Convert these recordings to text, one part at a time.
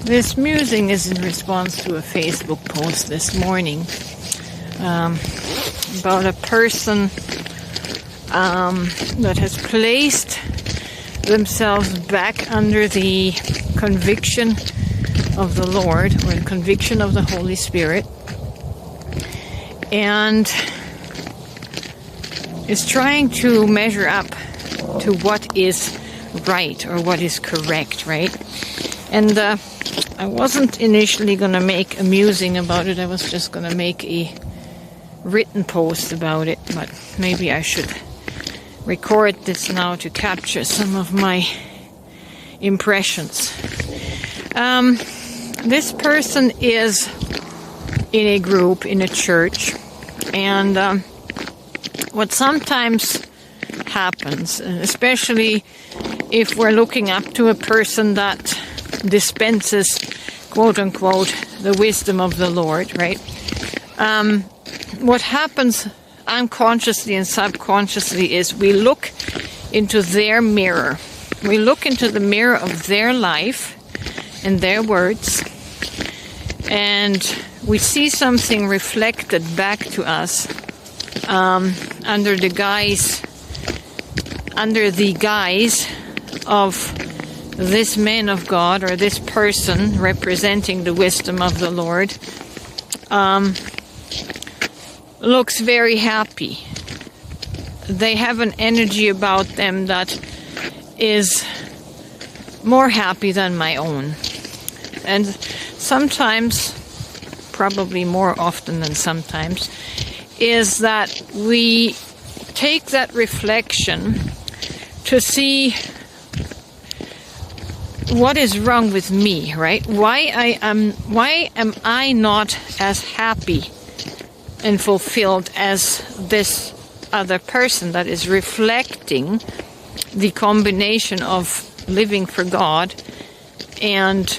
This musing is in response to a Facebook post this morning about a person that has placed themselves back under the conviction of the Lord, or the conviction of the Holy Spirit, and is trying to measure up to what is right or what is correct, right? And I wasn't initially going to make a musing about it. I was just going to make a written post about it, but maybe I should record this now to capture some of my impressions. This person is in a group, in a church, and what sometimes happens, especially if we're looking up to a person that dispenses, quote unquote, the wisdom of the Lord, right? What happens unconsciously and subconsciously is we look into their mirror. We look into the mirror of their life and their words, and we see something reflected back to us under the guise of this man of God, or this person representing the wisdom of the Lord, looks very happy. They have an energy about them that is more happy than my own. And sometimes, probably more often than sometimes, is that we take that reflection to see what is wrong with me, right? Why am I not as happy and fulfilled as this other person that is reflecting the combination of living for God and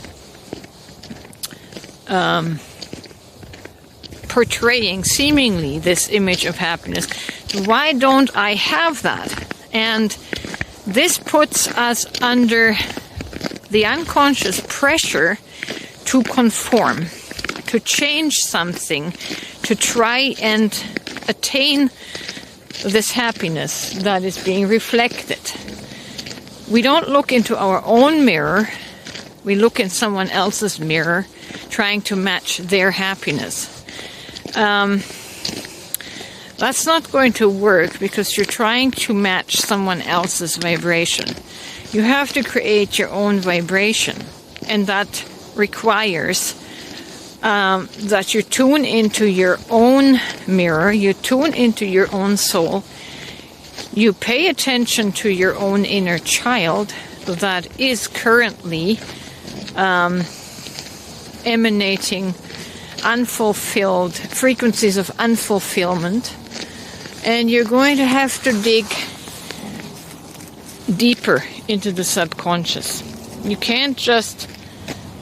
portraying seemingly this image of happiness? Why don't I have that? And this puts us under the unconscious pressure to conform, to change something, to try and attain this happiness that is being reflected. We don't look into our own mirror, we look in someone else's mirror, trying to match their happiness. That's not going to work, because you're trying to match someone else's vibration. You have to create your own vibration, and that requires that you tune into your own mirror, you tune into your own soul, you pay attention to your own inner child that is currently emanating unfulfilled frequencies of unfulfillment, and you're going to have to dig deeper into the subconscious. You can't just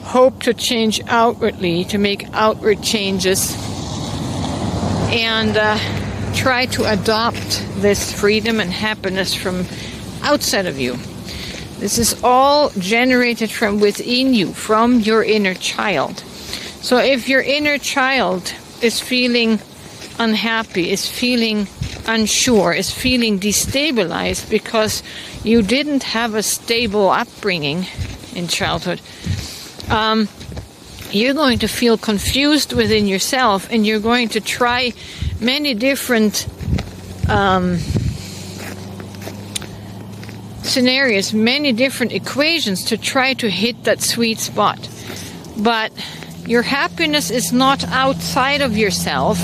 hope to change outwardly, to make outward changes and try to adopt this freedom and happiness from outside of you. This is all generated from within you, from your inner child. So if your inner child is feeling unhappy, is feeling unsure, is feeling destabilized because you didn't have a stable upbringing in childhood, you're going to feel confused within yourself, and you're going to try many different scenarios, many different equations to try to hit that sweet spot. But your happiness is not outside of yourself.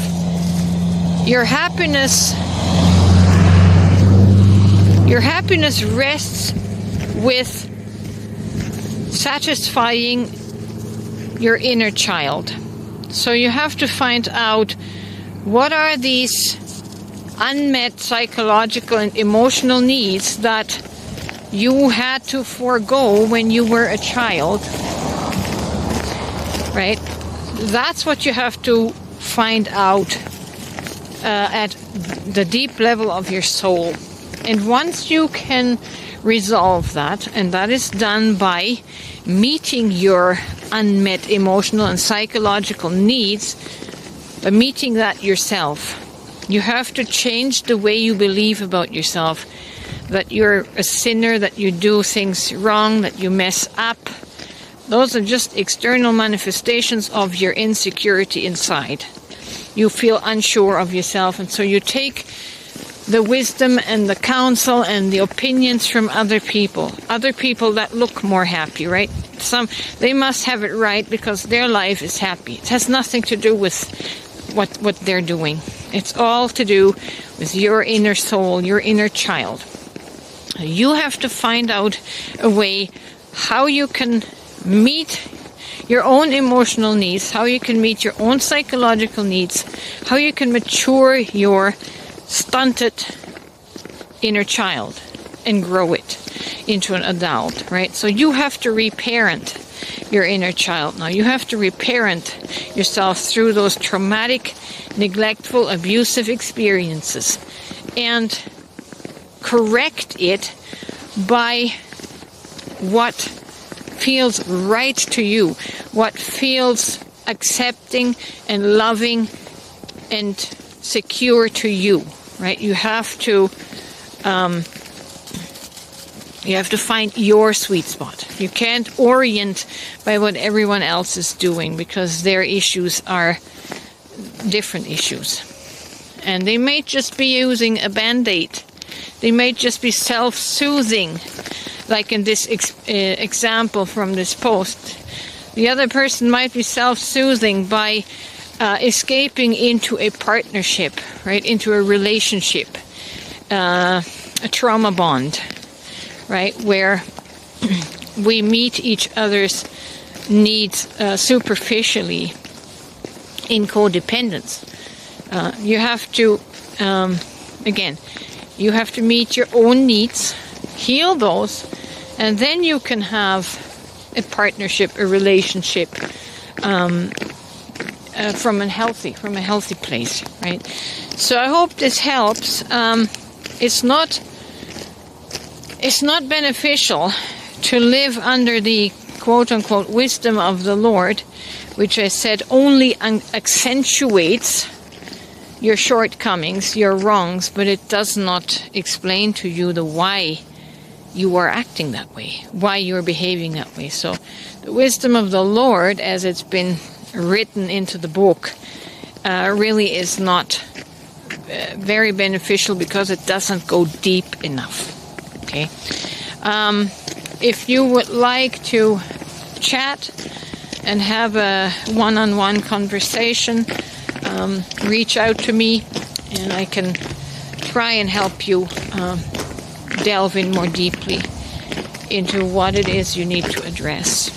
Your happiness rests with satisfying your inner child. So you have to find out, what are these unmet psychological and emotional needs that you had to forego when you were a child, right? That's what you have to find out at the deep level of your soul. And once you can resolve that, and that is done by meeting your unmet emotional and psychological needs, by meeting that yourself. You have to change the way you believe about yourself, that you're a sinner, that you do things wrong, that you mess up. Those are just external manifestations of your insecurity inside. You feel unsure of yourself, and so you take the wisdom and the counsel and the opinions from other people that look more happy, right? They must have it right because their life is happy. It has nothing to do with what they're doing. It's all to do with your inner soul, your inner child. You have to find out a way how you can meet your own emotional needs, how you can meet your own psychological needs, how you can mature your stunted inner child and grow it into an adult, right? So you have to reparent your inner child now. You have to reparent yourself through those traumatic, neglectful, abusive experiences and correct it by what feels right to you, what feels accepting and loving and secure to you, right? You have to find your sweet spot. You can't orient by what everyone else is doing because their issues are different issues. And they may just be using a Band-Aid. They may just be self-soothing, like in this example from this post. The other person might be self-soothing by escaping into a partnership, right? Into a relationship, a trauma bond, right? Where we meet each other's needs superficially in codependence. You have to, again, you have to meet your own needs, heal those, and then you can have a partnership, a relationship from a healthy place, right? So I hope this helps. It's not beneficial to live under the quote-unquote wisdom of the Lord, which I said only accentuates your shortcomings, your wrongs, but it does not explain to you the why you are acting that way, why you're behaving that way. So the wisdom of the Lord, as it's been written into the book, really is not very beneficial because it doesn't go deep enough. Okay. If you would like to chat and have a one-on-one conversation, reach out to me and I can try and help you delve in more deeply into what it is you need to address.